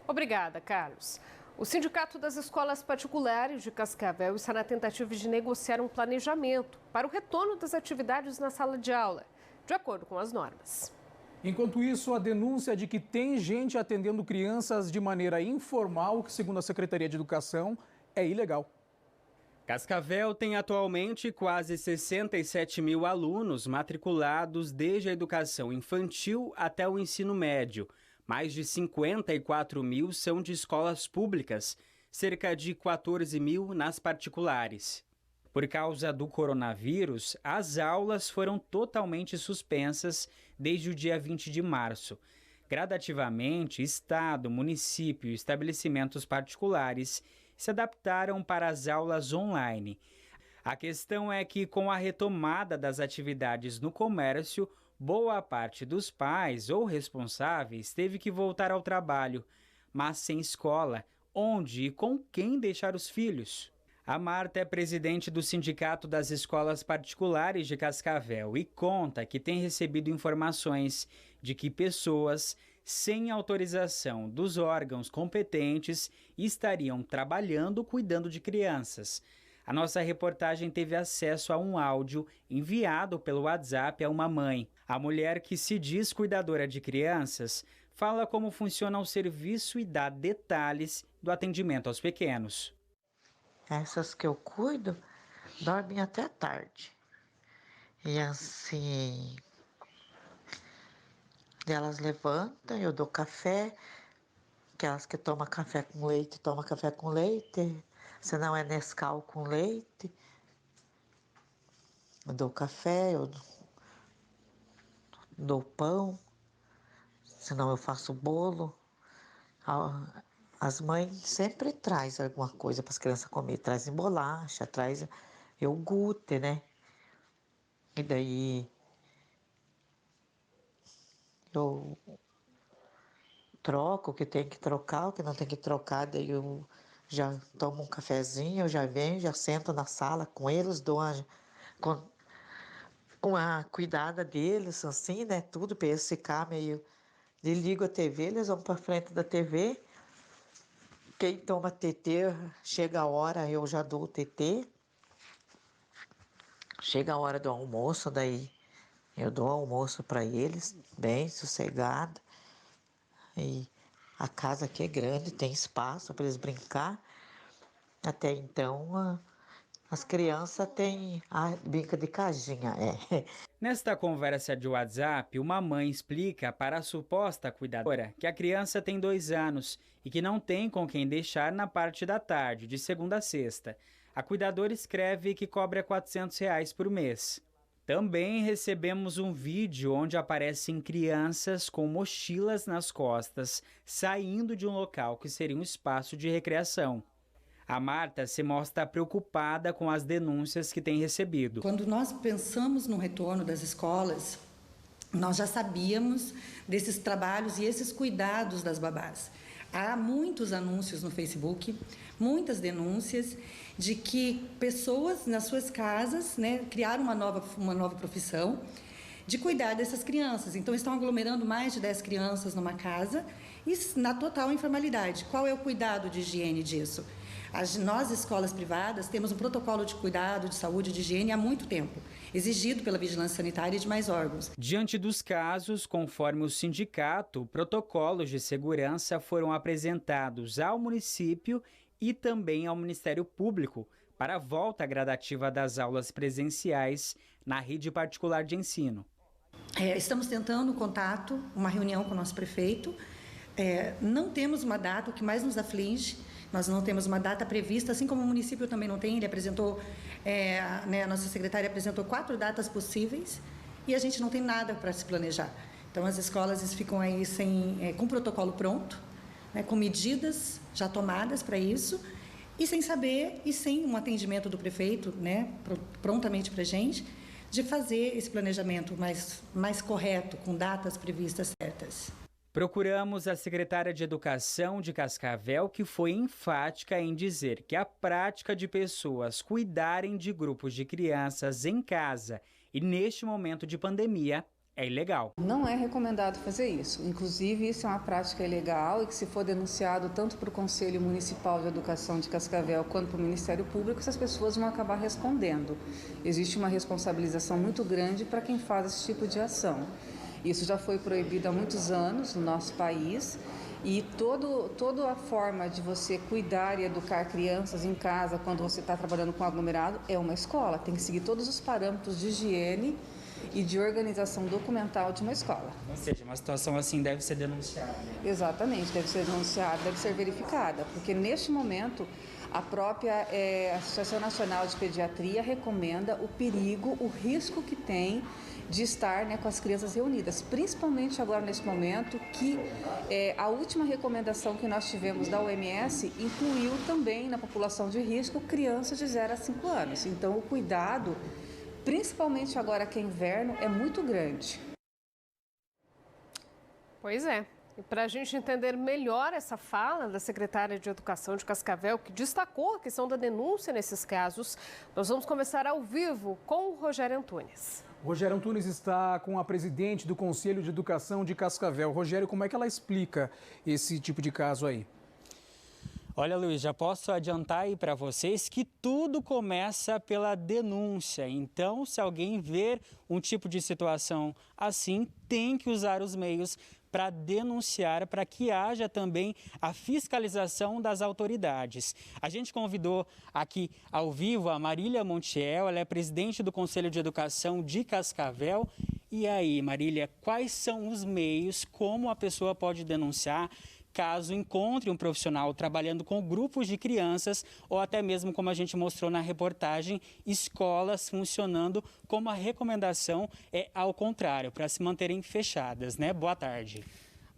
Obrigada, Carlos. O Sindicato das Escolas Particulares de Cascavel está na tentativa de negociar um planejamento para o retorno das atividades na sala de aula, de acordo com as normas. Enquanto isso, a denúncia de que tem gente atendendo crianças de maneira informal, que segundo a Secretaria de Educação, é ilegal. Cascavel tem atualmente quase 67 mil alunos matriculados desde a educação infantil até o ensino médio. Mais de 54 mil são de escolas públicas, cerca de 14 mil nas particulares. Por causa do coronavírus, as aulas foram totalmente suspensas desde o dia 20 de março. Gradativamente, Estado, município e estabelecimentos particulares se adaptaram para as aulas online. A questão é que, com a retomada das atividades no comércio, boa parte dos pais ou responsáveis teve que voltar ao trabalho, mas sem escola, onde e com quem deixar os filhos. A Marta é presidente do Sindicato das Escolas Particulares de Cascavel e conta que tem recebido informações de que pessoas sem autorização dos órgãos competentes estariam trabalhando cuidando de crianças. A nossa reportagem teve acesso a um áudio enviado pelo WhatsApp a uma mãe. A mulher, que se diz cuidadora de crianças, fala como funciona o serviço e dá detalhes do atendimento aos pequenos. Essas que eu cuido dormem até tarde. E assim, elas levantam, eu dou café. Aquelas que tomam café com leite, tomam café com leite. Se não é Nescau com leite. Eu dou café, eu dou pão. Senão eu faço bolo. As mães sempre trazem alguma coisa para as crianças comer. Trazem bolacha, trazem iogurte, né? E daí eu troco o que tem que trocar, o que não tem que trocar. Daí eu já tomo um cafezinho, eu já venho, já sento na sala com eles, dou uma cuidada deles, assim, né? Tudo para eles ficar meio... Desligo a TV, eles vão para frente da TV. Quem toma TT, chega a hora, eu já dou o TT. Chega a hora do almoço, daí eu dou almoço para eles, bem sossegado. E a casa aqui é grande, tem espaço para eles brincar. Até então, as crianças têm a brinca de casinha, Nesta conversa de WhatsApp, uma mãe explica para a suposta cuidadora que a criança tem 2 anos e que não tem com quem deixar na parte da tarde, de segunda a sexta. A cuidadora escreve que cobra R$400 por mês. Também recebemos um vídeo onde aparecem crianças com mochilas nas costas, saindo de um local que seria um espaço de recreação. A Marta se mostra preocupada com as denúncias que tem recebido. Quando nós pensamos no retorno das escolas, nós já sabíamos desses trabalhos e esses cuidados das babás. Há muitos anúncios no Facebook, muitas denúncias de que pessoas nas suas casas, né, criaram uma nova profissão de cuidar dessas crianças. Então, estão aglomerando mais de 10 crianças numa casa e na total informalidade. Qual é o cuidado de higiene disso? Nós, escolas privadas, temos um protocolo de cuidado, de saúde e de higiene há muito tempo, exigido pela Vigilância Sanitária e demais órgãos. Diante dos casos, conforme o sindicato, protocolos de segurança foram apresentados ao município e também ao Ministério Público para a volta gradativa das aulas presenciais na rede particular de ensino. Estamos tentando contato, uma reunião com o nosso prefeito. Não temos uma data, o que mais nos aflige. Nós não temos uma data prevista, assim como o município também não tem. Ele apresentou, a nossa secretária apresentou 4 datas possíveis e a gente não tem nada para se planejar. Então, as escolas ficam aí com o protocolo pronto, né, com medidas já tomadas para isso, e sem saber e sem um atendimento do prefeito, né, prontamente para a gente, de fazer esse planejamento mais correto, com datas previstas certas. Procuramos a secretária de Educação de Cascavel, que foi enfática em dizer que a prática de pessoas cuidarem de grupos de crianças em casa e neste momento de pandemia é ilegal. Não é recomendado fazer isso. Inclusive, isso é uma prática ilegal e que, se for denunciado tanto para o Conselho Municipal de Educação de Cascavel quanto para o Ministério Público, essas pessoas vão acabar respondendo. Existe uma responsabilização muito grande para quem faz esse tipo de ação. Isso já foi proibido há muitos anos no nosso país. E toda a forma de você cuidar e educar crianças em casa quando você está trabalhando com aglomerado é uma escola. Tem que seguir todos os parâmetros de higiene e de organização documental de uma escola. Ou seja, uma situação assim deve ser denunciada. Exatamente, deve ser denunciada, deve ser verificada, porque neste momento a própria Associação Nacional de Pediatria recomenda o perigo, o risco que tem de estar, né, com as crianças reunidas, principalmente agora nesse momento que a última recomendação que nós tivemos da OMS incluiu também na população de risco crianças de 0 a 5 anos. Então o cuidado, principalmente agora que é inverno, é muito grande. Pois é. E para a gente entender melhor essa fala da secretária de Educação de Cascavel, que destacou a questão da denúncia nesses casos, nós vamos começar ao vivo com o Rogério Antunes. Rogério Antunes está com a presidente do Conselho de Educação de Cascavel. Rogério, como é que ela explica esse tipo de caso aí? Olha, Luiz, já posso adiantar aí para vocês que tudo começa pela denúncia. Então, se alguém ver um tipo de situação assim, tem que usar os meios para denunciar, para que haja também a fiscalização das autoridades. A gente convidou aqui ao vivo a Marília Montiel, ela é presidente do Conselho de Educação de Cascavel. E aí, Marília, quais são os meios, como a pessoa pode denunciar caso encontre um profissional trabalhando com grupos de crianças ou até mesmo, como a gente mostrou na reportagem, escolas funcionando como a recomendação é ao contrário, para se manterem fechadas, né? Boa tarde.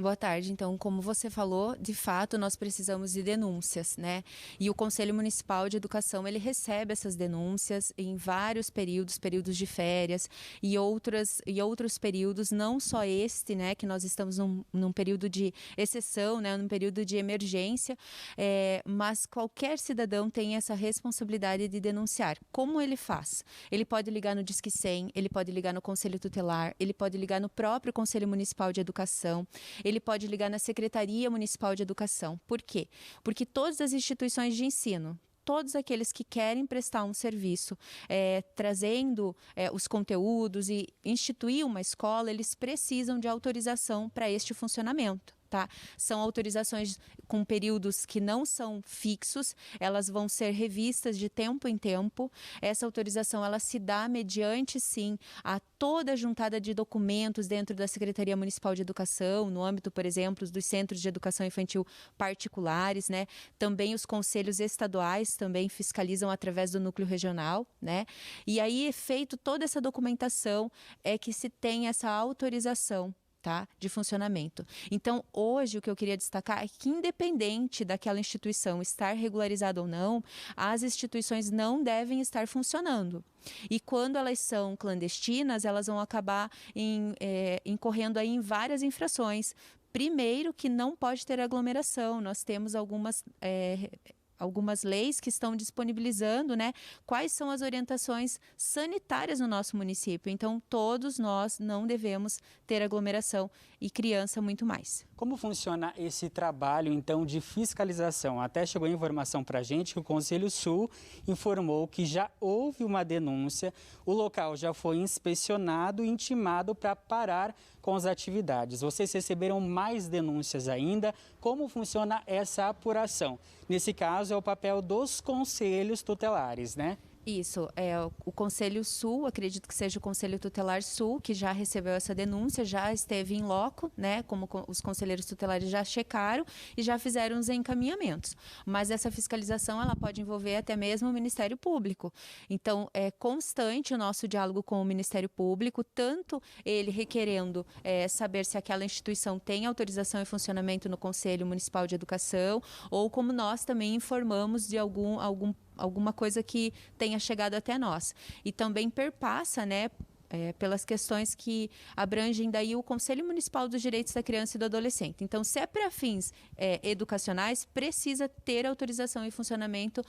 Boa tarde. Então, como você falou, de fato, nós precisamos de denúncias, né? E o Conselho Municipal de Educação, ele recebe essas denúncias em vários períodos de férias e outros períodos, não só este, né? Que nós estamos num período de exceção, né? Num período de emergência, mas qualquer cidadão tem essa responsabilidade de denunciar. Como ele faz? Ele pode ligar no Disque 100, ele pode ligar no Conselho Tutelar, ele pode ligar no próprio Conselho Municipal de Educação, ele pode ligar na Secretaria Municipal de Educação. Por quê? Porque todas as instituições de ensino, todos aqueles que querem prestar um serviço, trazendo os conteúdos e instituir uma escola, eles precisam de autorização para este funcionamento. Tá? São autorizações com períodos que não são fixos, elas vão ser revistas de tempo em tempo. Essa autorização ela se dá mediante, sim, a toda a juntada de documentos dentro da Secretaria Municipal de Educação, no âmbito, por exemplo, dos centros de educação infantil particulares, né? Também os conselhos estaduais também fiscalizam através do núcleo regional, né? E aí, feito toda essa documentação, é que se tem essa autorização, tá, de funcionamento. Então, hoje, o que eu queria destacar é que, independente daquela instituição estar regularizada ou não, as instituições não devem estar funcionando. E quando elas são clandestinas, elas vão acabar incorrendo aí em várias infrações. Primeiro, que não pode ter aglomeração. Nós temos algumas leis que estão disponibilizando, né, quais são as orientações sanitárias no nosso município. Então, todos nós não devemos ter aglomeração e criança muito mais. Como funciona esse trabalho, então, de fiscalização? Até chegou a informação para a gente que o Conselho Sul informou que já houve uma denúncia, o local já foi inspecionado e intimado para parar com as atividades. Vocês receberam mais denúncias ainda? Como funciona essa apuração? Nesse caso, é o papel dos conselhos tutelares, né? Isso, o Conselho Sul, acredito que seja o Conselho Tutelar Sul, que já recebeu essa denúncia, já esteve em loco, né, como os conselheiros tutelares já checaram e já fizeram os encaminhamentos. Mas essa fiscalização, ela pode envolver até mesmo o Ministério Público. Então, é constante o nosso diálogo com o Ministério Público, tanto ele requerendo saber se aquela instituição tem autorização e funcionamento no Conselho Municipal de Educação, ou como nós também informamos de alguma coisa que tenha chegado até nós. E também perpassa, né, pelas questões que abrangem daí o Conselho Municipal dos Direitos da Criança e do Adolescente. Então, se é para fins educacionais, precisa ter autorização e funcionamento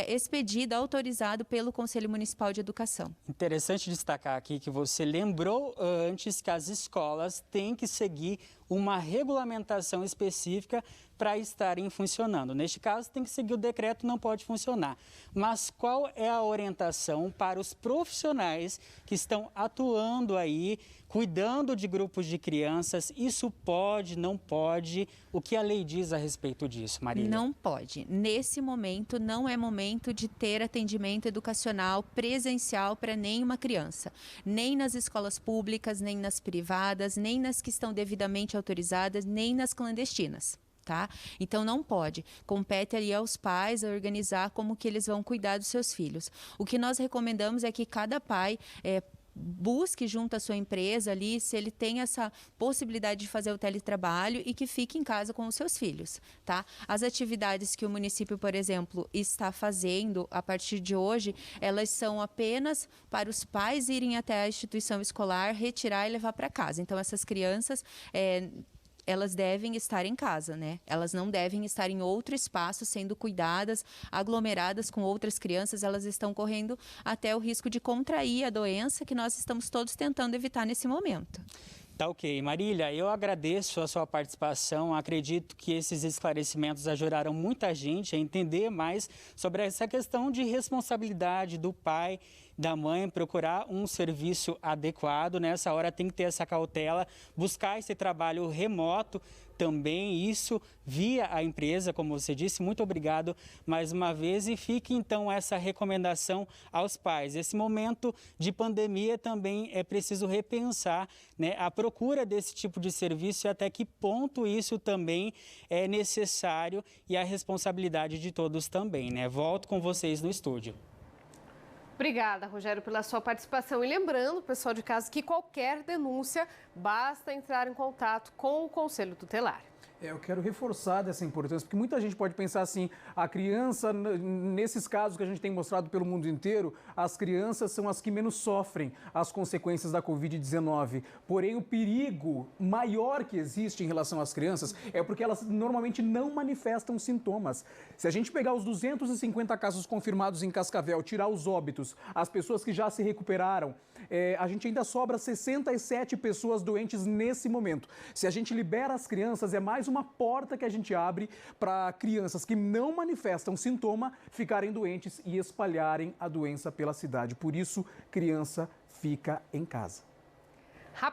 expedida, autorizado pelo Conselho Municipal de Educação. Interessante destacar aqui que você lembrou antes que as escolas têm que seguir uma regulamentação específica para estarem funcionando. Neste caso, tem que seguir o decreto, não pode funcionar. Mas qual é a orientação para os profissionais que estão atuando aí, cuidando de grupos de crianças? Isso pode, não pode? O que a lei diz a respeito disso, Marília? Não pode. Nesse momento, não é momento de ter atendimento educacional presencial para nenhuma criança. Nem nas escolas públicas, nem nas privadas, nem nas que estão devidamente autorizadas, nem nas clandestinas. Tá? Então não pode, compete ali aos pais a organizar como que eles vão cuidar dos seus filhos. O que nós recomendamos é que cada pai busque junto à sua empresa ali se ele tem essa possibilidade de fazer o teletrabalho e que fique em casa com os seus filhos, tá? As atividades que o município, por exemplo, está fazendo a partir de hoje, elas são apenas para os pais irem até a instituição escolar, retirar e levar para casa. Então essas crianças elas devem estar em casa, né? Elas não devem estar em outro espaço sendo cuidadas, aglomeradas com outras crianças. Elas estão correndo até o risco de contrair a doença que nós estamos todos tentando evitar nesse momento. Tá ok. Marília, eu agradeço a sua participação. Acredito que esses esclarecimentos ajudaram muita gente a entender mais sobre essa questão de responsabilidade do pai, da mãe, procurar um serviço adequado. Nessa hora tem que ter essa cautela, buscar esse trabalho remoto também, isso via a empresa, como você disse. Muito obrigado mais uma vez e fique então essa recomendação aos pais. Esse momento de pandemia também é preciso repensar, né, a procura desse tipo de serviço e até que ponto isso também é necessário e a responsabilidade de todos também, né? Volto com vocês no estúdio. Obrigada, Rogério, pela sua participação. E lembrando, pessoal de casa, que qualquer denúncia basta entrar em contato com o Conselho Tutelar. Eu quero reforçar dessa importância, porque muita gente pode pensar assim, a criança, nesses casos que a gente tem mostrado pelo mundo inteiro, as crianças são as que menos sofrem as consequências da Covid-19. Porém, o perigo maior que existe em relação às crianças é porque elas normalmente não manifestam sintomas. Se a gente pegar os 250 casos confirmados em Cascavel, tirar os óbitos, as pessoas que já se recuperaram, a gente ainda sobra 67 pessoas doentes nesse momento. Se a gente libera as crianças, é mais uma porta que a gente abre para crianças que não manifestam sintoma ficarem doentes e espalharem a doença pela cidade. Por isso, criança fica em casa.